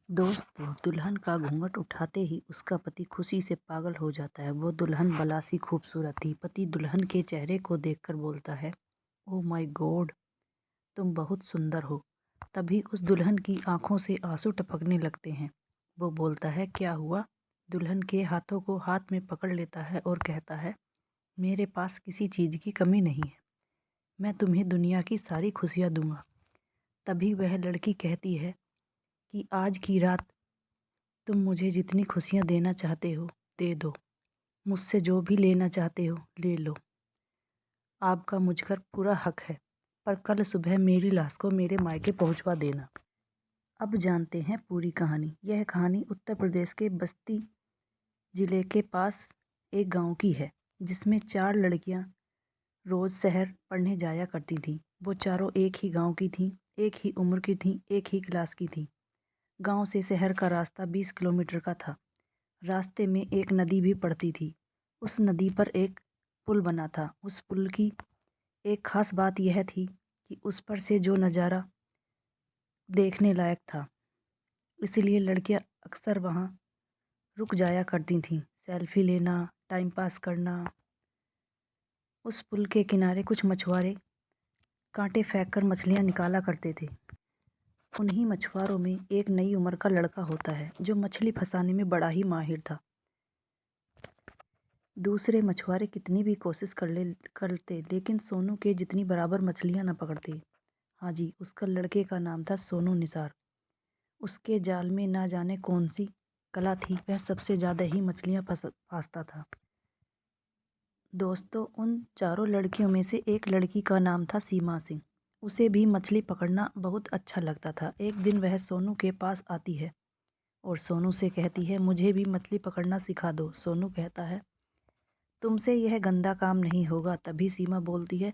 दोस्तों, दुल्हन का घूंघट उठाते ही उसका पति खुशी से पागल हो जाता है। वो दुल्हन बलासी खूबसूरत थी। पति दुल्हन के चेहरे को देखकर बोलता है, ओह माय गॉड, तुम बहुत सुंदर हो। तभी उस दुल्हन की आंखों से आंसू टपकने लगते हैं। वो बोलता है, क्या हुआ? दुल्हन के हाथों को हाथ में पकड़ लेता है और कहता है, मेरे पास किसी चीज़ की कमी नहीं है। मैं तुम्हें दुनिया की सारी खुशियाँ दूंगा। तभी वह लड़की कहती है कि आज की रात तुम मुझे जितनी खुशियाँ देना चाहते हो दे दो, मुझसे जो भी लेना चाहते हो ले लो। आपका मुझ पर पूरा हक है, पर कल सुबह मेरी लाश को मेरे मायके पहुंचवा देना। अब जानते हैं पूरी कहानी। यह कहानी उत्तर प्रदेश के बस्ती ज़िले के पास एक गांव की है, जिसमें 4 लड़कियां रोज़ शहर पढ़ने जाया करती थीं। वो चारों एक ही गांव की थीं, एक ही उम्र की थीं, एक ही क्लास की थीं। गांव से शहर का रास्ता 20 किलोमीटर का था। रास्ते में एक नदी भी पड़ती थी। उस नदी पर एक पुल बना था। उस पुल की एक खास बात यह थी कि उस पर से जो नज़ारा देखने लायक था, इसलिए लड़कियां अक्सर वहां रुक जाया करती थीं। सेल्फी लेना, टाइम पास करना। उस पुल के किनारे कुछ मछुआरे कांटे फेंक कर मछलियां निकाला करते थे। उन्हीं मछुआरों में एक नई उम्र का लड़का होता है, जो मछली फंसाने में बड़ा ही माहिर था। दूसरे मछुआरे कितनी भी कोशिश करते, लेकिन सोनू के जितनी बराबर मछलियां न पकड़ते। हाँ जी, उसका लड़के का नाम था सोनू निसार। उसके जाल में ना जाने कौन सी कला थी, वह सबसे ज़्यादा ही मछलियां फंसाता था। दोस्तों, उन चारों लड़कियों में से एक लड़की का नाम था सीमा सिंह। उसे भी मछली पकड़ना बहुत अच्छा लगता था। एक दिन वह सोनू के पास आती है और सोनू से कहती है, मुझे भी मछली पकड़ना सिखा दो। सोनू कहता है, तुमसे यह गंदा काम नहीं होगा। तभी सीमा बोलती है,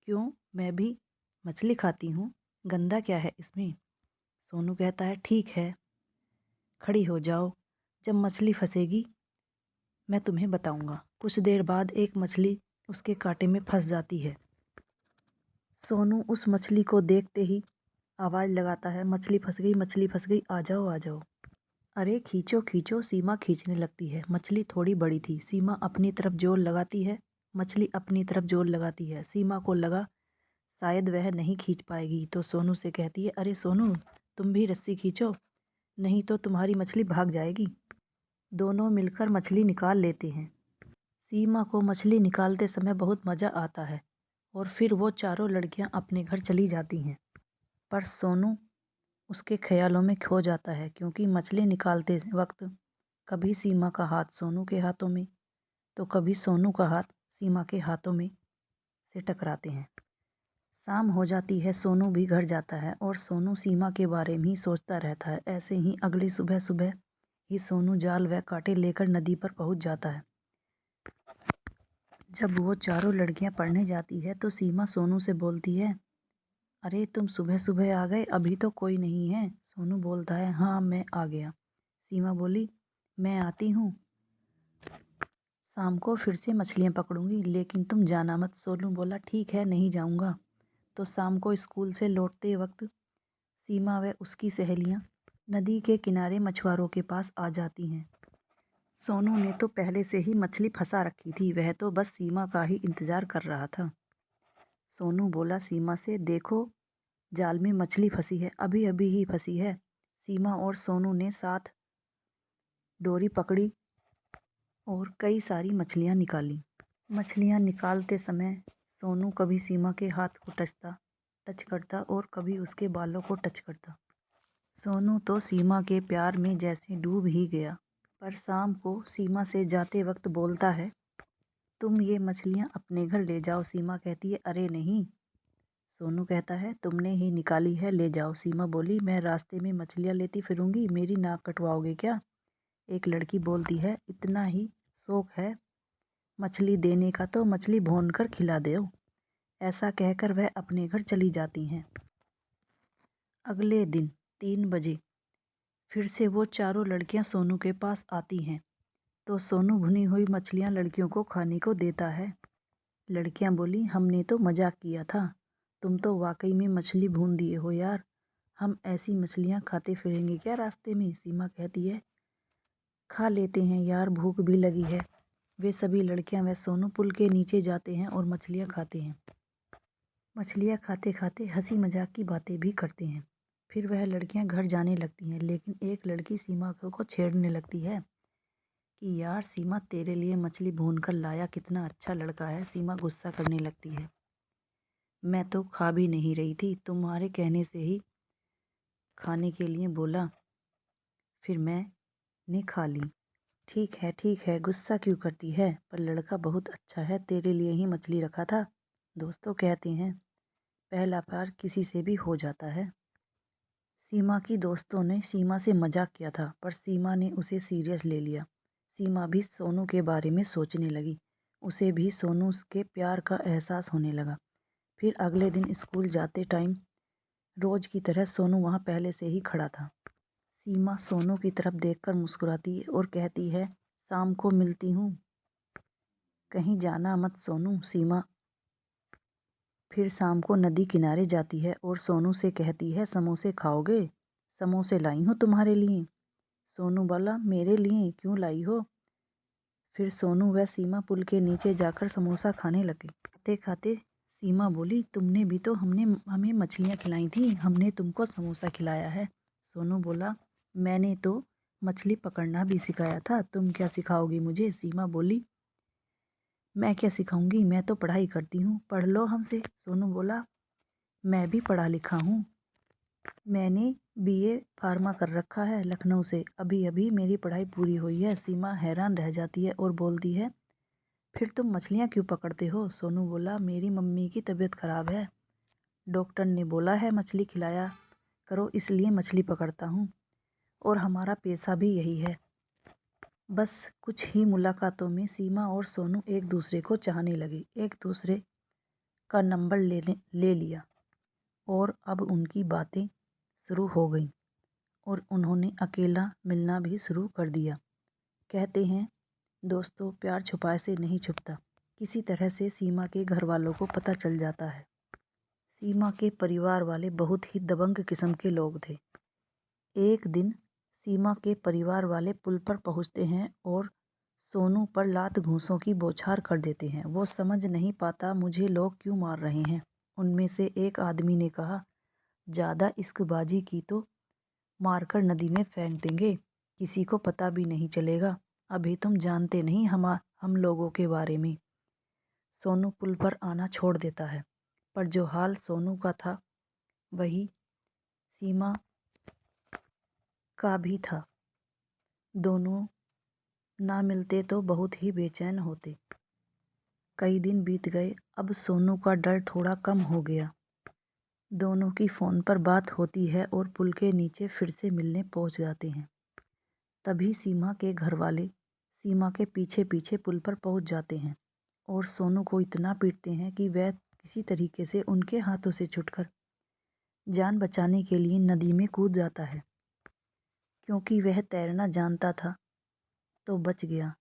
क्यों, मैं भी मछली खाती हूँ, गंदा क्या है इसमें? सोनू कहता है, ठीक है, खड़ी हो जाओ, जब मछली फंसेगी मैं तुम्हें बताऊंगा। कुछ देर बाद एक मछली उसके कांटे में फंस जाती है। सोनू उस मछली को देखते ही आवाज़ लगाता है, मछली फंस गई, मछली फंस गई, आ जाओ आ जाओ। अरे खींचो खींचो। सीमा खींचने लगती है। मछली थोड़ी बड़ी थी। सीमा अपनी तरफ जोर लगाती है, मछली अपनी तरफ जोर लगाती है। सीमा को लगा शायद वह नहीं खींच पाएगी, तो सोनू से कहती है, अरे सोनू, तुम भी रस्सी खींचो, नहीं तो तुम्हारी मछली भाग जाएगी। दोनों मिलकर मछली निकाल लेते हैं। सीमा को मछली निकालते समय बहुत मज़ा आता है और फिर वो चारों लड़कियां अपने घर चली जाती हैं। पर सोनू उसके ख्यालों में खो जाता है, क्योंकि मछली निकालते वक्त कभी सीमा का हाथ सोनू के हाथों में, तो कभी सोनू का हाथ सीमा के हाथों में से टकराते हैं। शाम हो जाती है। सोनू भी घर जाता है और सोनू सीमा के बारे में ही सोचता रहता है। ऐसे ही अगली सुबह सुबह ही सोनू जाल व कांटे लेकर नदी पर पहुंच जाता है। जब वो चारों लड़कियां पढ़ने जाती है तो सीमा सोनू से बोलती है, अरे तुम सुबह सुबह आ गए, अभी तो कोई नहीं है। सोनू बोलता है, हाँ मैं आ गया। सीमा बोली, मैं आती हूँ, शाम को फिर से मछलियाँ पकड़ूंगी, लेकिन तुम जाना मत। सोनू बोला, ठीक है, नहीं जाऊँगा। तो शाम को स्कूल से लौटते वक्त सीमा व उसकी सहेलियाँ नदी के किनारे मछुआरों के पास आ जाती हैं। सोनू ने तो पहले से ही मछली फंसा रखी थी, वह तो बस सीमा का ही इंतज़ार कर रहा था। सोनू बोला सीमा से, देखो जाल में मछली फंसी है, अभी अभी ही फंसी है। सीमा और सोनू ने साथ डोरी पकड़ी और कई सारी मछलियाँ निकाली। मछलियाँ निकालते समय सोनू कभी सीमा के हाथ को टच करता और कभी उसके बालों को टच करता। सोनू तो सीमा के प्यार में जैसे डूब ही गया। पर शाम को सीमा से जाते वक्त बोलता है, तुम ये मछलियाँ अपने घर ले जाओ। सीमा कहती है, अरे नहीं। सोनू कहता है, तुमने ही निकाली है, ले जाओ। सीमा बोली, मैं रास्ते में मछलियाँ लेती फिरूंगी, मेरी नाक कटवाओगे क्या? एक लड़की बोलती है, इतना ही शौक है मछली देने का तो मछली भून कर खिला दो। ऐसा कहकर वह अपने घर चली जाती हैं। अगले दिन 3 बजे फिर से वो चारों लड़कियां सोनू के पास आती हैं, तो सोनू भुनी हुई मछलियां लड़कियों को खाने को देता है। लड़कियां बोली, हमने तो मजाक किया था, तुम तो वाकई में मछली भून दिए हो यार, हम ऐसी मछलियाँ खाते फिरेंगे क्या रास्ते में? सीमा कहती है, खा लेते हैं यार, भूख भी लगी है। वे सभी लड़कियां व सोनू पुल के नीचे जाते हैं और मछलियाँ खाते हैं। मछलियाँ खाते खाते हंसी मजाक की बातें भी करते हैं। फिर वह लड़कियां घर जाने लगती हैं, लेकिन एक लड़की सीमा को छेड़ने लगती है कि यार सीमा, तेरे लिए मछली भून कर लाया, कितना अच्छा लड़का है। सीमा गुस्सा करने लगती है, मैं तो खा भी नहीं रही थी, तुम्हारे कहने से ही खाने के लिए बोला, फिर मैंने खा ली। ठीक है, गुस्सा क्यों करती है? पर लड़का बहुत अच्छा है, तेरे लिए ही मछली रखा था। दोस्तों कहते हैं, पहला प्यार किसी से भी हो जाता है। सीमा की दोस्तों ने सीमा से मजाक किया था, पर सीमा ने उसे सीरियस ले लिया। सीमा भी सोनू के बारे में सोचने लगी। उसे भी सोनू के प्यार का एहसास होने लगा। फिर अगले दिन स्कूल जाते टाइम रोज की तरह सोनू वहाँ पहले से ही खड़ा था। सीमा सोनू की तरफ देखकर मुस्कुराती है और कहती है, शाम को मिलती हूँ, कहीं जाना मत सोनू। सीमा फिर शाम को नदी किनारे जाती है और सोनू से कहती है, समोसे खाओगे? समोसे लाई हूँ तुम्हारे लिए। सोनू बोला, मेरे लिए क्यों लाई हो? फिर सोनू व सीमा पुल के नीचे जाकर समोसा खाने लगे। खाते खाते सीमा बोली, तुमने भी तो हमें मछलियाँ खिलाई थी, हमने तुमको समोसा खिलाया है। सोनू बोला, मैंने तो मछली पकड़ना भी सिखाया था, तुम क्या सिखाओगी मुझे? सीमा बोली, मैं क्या सिखाऊंगी, मैं तो पढ़ाई करती हूँ, पढ़ लो हमसे। सोनू बोला, मैं भी पढ़ा लिखा हूँ, मैंने बीए फार्मा कर रखा है लखनऊ से, अभी अभी मेरी पढ़ाई पूरी हुई है। सीमा हैरान रह जाती है और बोलती है, फिर तुम मछलियाँ क्यों पकड़ते हो? सोनू बोला, मेरी मम्मी की तबीयत खराब है, डॉक्टर ने बोला है मछली खिलाया करो, इसलिए मछली पकड़ता हूँ, और हमारा पेशा भी यही है। बस कुछ ही मुलाकातों में सीमा और सोनू एक दूसरे को चाहने लगे, एक दूसरे का नंबर ले लिया और अब उनकी बातें शुरू हो गईं और उन्होंने अकेला मिलना भी शुरू कर दिया। कहते हैं दोस्तों, प्यार छुपाए से नहीं छुपता। किसी तरह से सीमा के घर वालों को पता चल जाता है। सीमा के परिवार वाले बहुत ही दबंग किस्म के लोग थे। एक दिन सीमा के परिवार वाले पुल पर पहुंचते हैं और सोनू पर लात घूंसों की बौछार कर देते हैं। वो समझ नहीं पाता मुझे लोग क्यों मार रहे हैं। उनमें से एक आदमी ने कहा, ज़्यादा इश्कबाजी की तो मारकर नदी में फेंक देंगे, किसी को पता भी नहीं चलेगा। अभी तुम जानते नहीं हम लोगों के बारे में। सोनू पुल पर आना छोड़ देता है, पर जो हाल सोनू का था वही सीमा का भी था। दोनों ना मिलते तो बहुत ही बेचैन होते। कई दिन बीत गए, अब सोनू का डर थोड़ा कम हो गया। दोनों की फ़ोन पर बात होती है और पुल के नीचे फिर से मिलने पहुंच जाते हैं। तभी सीमा के घर वाले सीमा के पीछे पीछे पुल पर पहुंच जाते हैं और सोनू को इतना पीटते हैं कि वह किसी तरीके से उनके हाथों से छूटकर जान बचाने के लिए नदी में कूद जाता है। क्योंकि वह तैरना जानता था तो बच गया।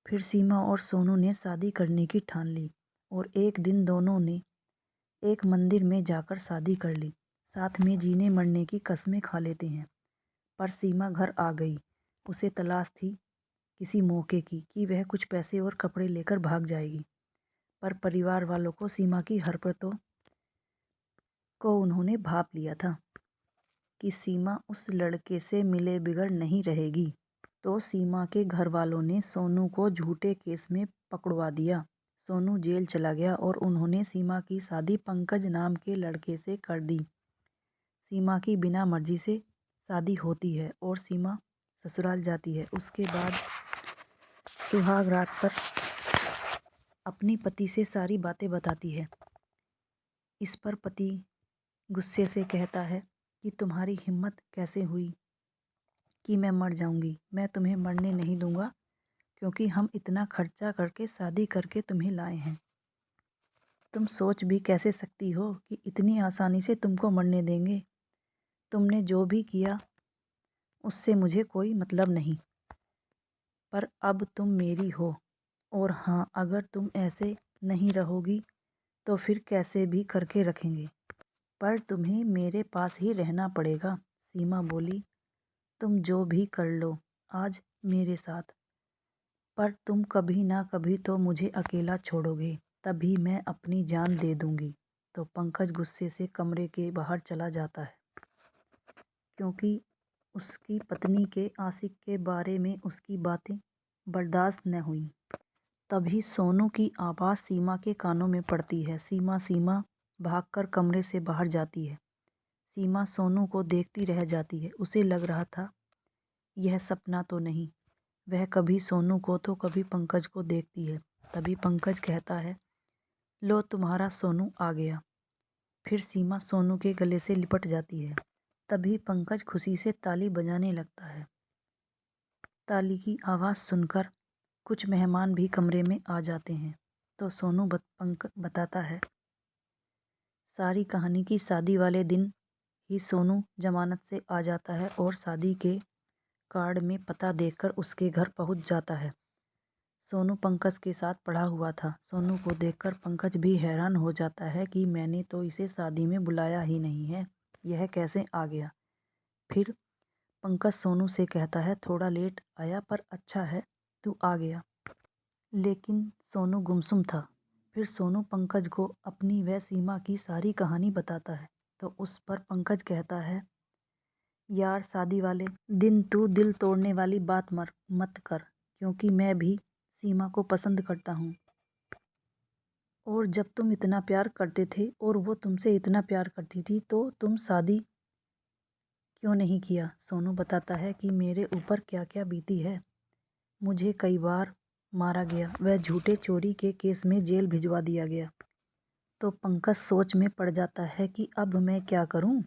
फिर सीमा और सोनू ने शादी करने की ठान ली और एक दिन दोनों ने एक मंदिर में जाकर शादी कर ली। साथ में जीने मरने की कस्में खा लेते हैं। पर सीमा घर आ गई। उसे तलाश थी किसी मौके की कि वह कुछ पैसे और कपड़े लेकर भाग जाएगी। पर परिवार वालों को सीमा की हरकतों को उन्होंने भाप लिया था कि सीमा उस लड़के से मिले बिगड़ नहीं रहेगी। तो सीमा के घर वालों ने सोनू को झूठे केस में पकड़वा दिया। सोनू जेल चला गया और उन्होंने सीमा की शादी पंकज नाम के लड़के से कर दी। सीमा की बिना मर्जी से शादी होती है और सीमा ससुराल जाती है। उसके बाद सुहाग रात पर अपने पति से सारी बातें बताती है। इस पर पति गुस्से से कहता है कि तुम्हारी हिम्मत कैसे हुई कि मैं मर जाऊंगी? मैं तुम्हें मरने नहीं दूंगा, क्योंकि हम इतना खर्चा करके शादी करके तुम्हें लाए हैं। तुम सोच भी कैसे सकती हो कि इतनी आसानी से तुमको मरने देंगे? तुमने जो भी किया उससे मुझे कोई मतलब नहीं, पर अब तुम मेरी हो। और हाँ, अगर तुम ऐसे नहीं रहोगी तो फिर कैसे भी करके रखेंगे। पर तुम्हें मेरे पास ही रहना पड़ेगा। सीमा बोली, तुम जो भी कर लो आज मेरे साथ, पर तुम कभी ना कभी तो मुझे अकेला छोड़ोगे, तभी मैं अपनी जान दे दूंगी। तो पंकज गुस्से से कमरे के बाहर चला जाता है, क्योंकि उसकी पत्नी के आशिक के बारे में उसकी बातें बर्दाश्त न हुई। तभी सोनू की आवाज़ सीमा के कानों में पड़ती है। सीमा सीमा भागकर कमरे से बाहर जाती है। सीमा सोनू को देखती रह जाती है। उसे लग रहा था यह सपना तो नहीं। वह कभी सोनू को तो कभी पंकज को देखती है। तभी पंकज कहता है, लो तुम्हारा सोनू आ गया। फिर सीमा सोनू के गले से लिपट जाती है। तभी पंकज खुशी से ताली बजाने लगता है। ताली की आवाज़ सुनकर कुछ मेहमान भी कमरे में आ जाते हैं। तो सोनू बताता है सारी कहानी की शादी वाले दिन ही सोनू जमानत से आ जाता है और शादी के कार्ड में पता देखकर उसके घर पहुंच जाता है। सोनू पंकज के साथ पढ़ा हुआ था। सोनू को देखकर पंकज भी हैरान हो जाता है कि मैंने तो इसे शादी में बुलाया ही नहीं है, यह कैसे आ गया। फिर पंकज सोनू से कहता है, थोड़ा लेट आया पर अच्छा है तू आ गया। लेकिन सोनू गुमसुम था। फिर सोनू पंकज को अपनी व सीमा की सारी कहानी बताता है। तो उस पर पंकज कहता है, यार शादी वाले दिन तू दिल तोड़ने वाली बात मत कर, क्योंकि मैं भी सीमा को पसंद करता हूँ। और जब तुम इतना प्यार करते थे और वो तुमसे इतना प्यार करती थी तो तुम शादी क्यों नहीं किया। सोनू बताता है कि मेरे ऊपर क्या क्या बीती है। मुझे कई बार मारा गया, वह झूठे चोरी के केस में जेल भिजवा दिया गया। तो पंकज सोच में पड़ जाता है कि अब मैं क्या करूं।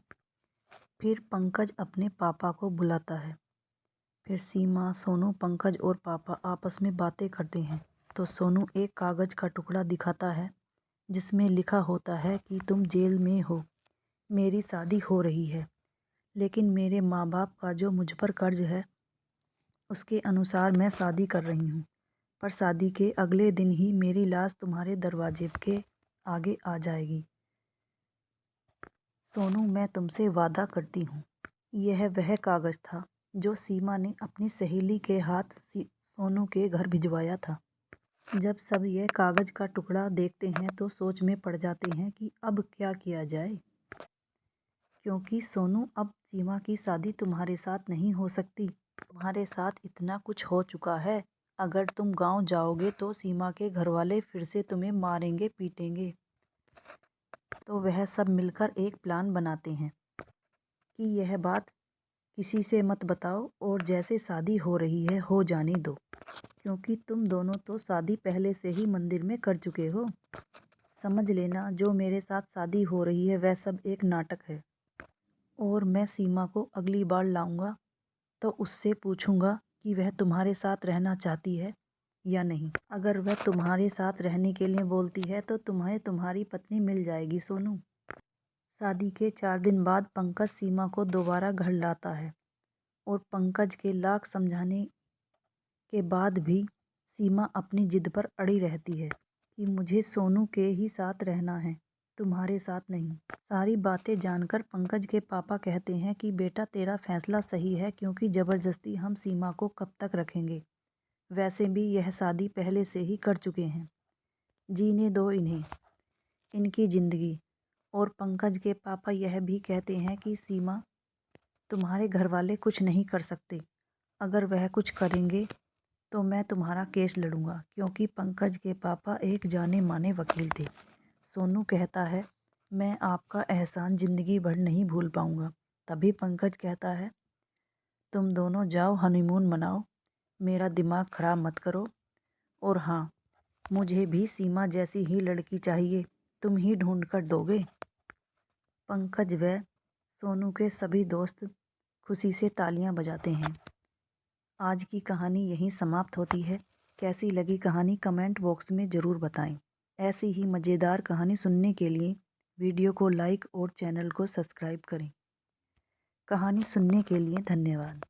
फिर पंकज अपने पापा को बुलाता है। फिर सीमा, सोनू, पंकज और पापा आपस में बातें करते हैं। तो सोनू एक कागज़ का टुकड़ा दिखाता है जिसमें लिखा होता है कि तुम जेल में हो, मेरी शादी हो रही है, लेकिन मेरे माँ बाप का जो मुझ पर कर्ज है उसके अनुसार मैं शादी कर रही हूँ। पर शादी के अगले दिन ही मेरी लाश तुम्हारे दरवाजे के आगे आ जाएगी। सोनू, मैं तुमसे वादा करती हूँ। यह वह कागज़ था जो सीमा ने अपनी सहेली के हाथ सोनू के घर भिजवाया था। जब सब यह कागज़ का टुकड़ा देखते हैं तो सोच में पड़ जाते हैं कि अब क्या किया जाए, क्योंकि सोनू अब सीमा की शादी तुम्हारे साथ नहीं हो सकती। तुम्हारे साथ इतना कुछ हो चुका है। अगर तुम गांव जाओगे तो सीमा के घरवाले फिर से तुम्हें मारेंगे पीटेंगे। तो वह सब मिलकर एक प्लान बनाते हैं कि यह बात किसी से मत बताओ और जैसे शादी हो रही है हो जाने दो, क्योंकि तुम दोनों तो शादी पहले से ही मंदिर में कर चुके हो। समझ लेना जो मेरे साथ शादी हो रही है वह सब एक नाटक है। और मैं सीमा को अगली बार लाऊंगा तो उससे पूछूंगा कि वह तुम्हारे साथ रहना चाहती है या नहीं। अगर वह तुम्हारे साथ रहने के लिए बोलती है तो तुम्हें तुम्हारी पत्नी मिल जाएगी सोनू। शादी के 4 दिन बाद पंकज सीमा को दोबारा घर लाता है और पंकज के लाख समझाने के बाद भी सीमा अपनी जिद पर अड़ी रहती है कि मुझे सोनू के ही साथ रहना है, तुम्हारे साथ नहीं। सारी बातें जानकर पंकज के पापा कहते हैं कि बेटा तेरा फैसला सही है, क्योंकि ज़बरदस्ती हम सीमा को कब तक रखेंगे। वैसे भी यह शादी पहले से ही कर चुके हैं, जीने दो इन्हें, इनकी ज़िंदगी। और पंकज के पापा यह भी कहते हैं कि सीमा, तुम्हारे घर वाले कुछ नहीं कर सकते। अगर वह कुछ करेंगे तो मैं तुम्हारा केस लड़ूंगा, क्योंकि पंकज के पापा एक जाने माने वकील थे। सोनू कहता है, मैं आपका एहसान ज़िंदगी भर नहीं भूल पाऊंगा। तभी पंकज कहता है, तुम दोनों जाओ हनीमून मनाओ, मेरा दिमाग ख़राब मत करो। और हाँ, मुझे भी सीमा जैसी ही लड़की चाहिए, तुम ही ढूंढ कर दोगे। पंकज व सोनू के सभी दोस्त खुशी से तालियां बजाते हैं। आज की कहानी यहीं समाप्त होती है। कैसी लगी कहानी कमेंट बॉक्स में ज़रूर बताएं। ऐसी ही मज़ेदार कहानी सुनने के लिए वीडियो को लाइक और चैनल को सब्सक्राइब करें। कहानी सुनने के लिए धन्यवाद।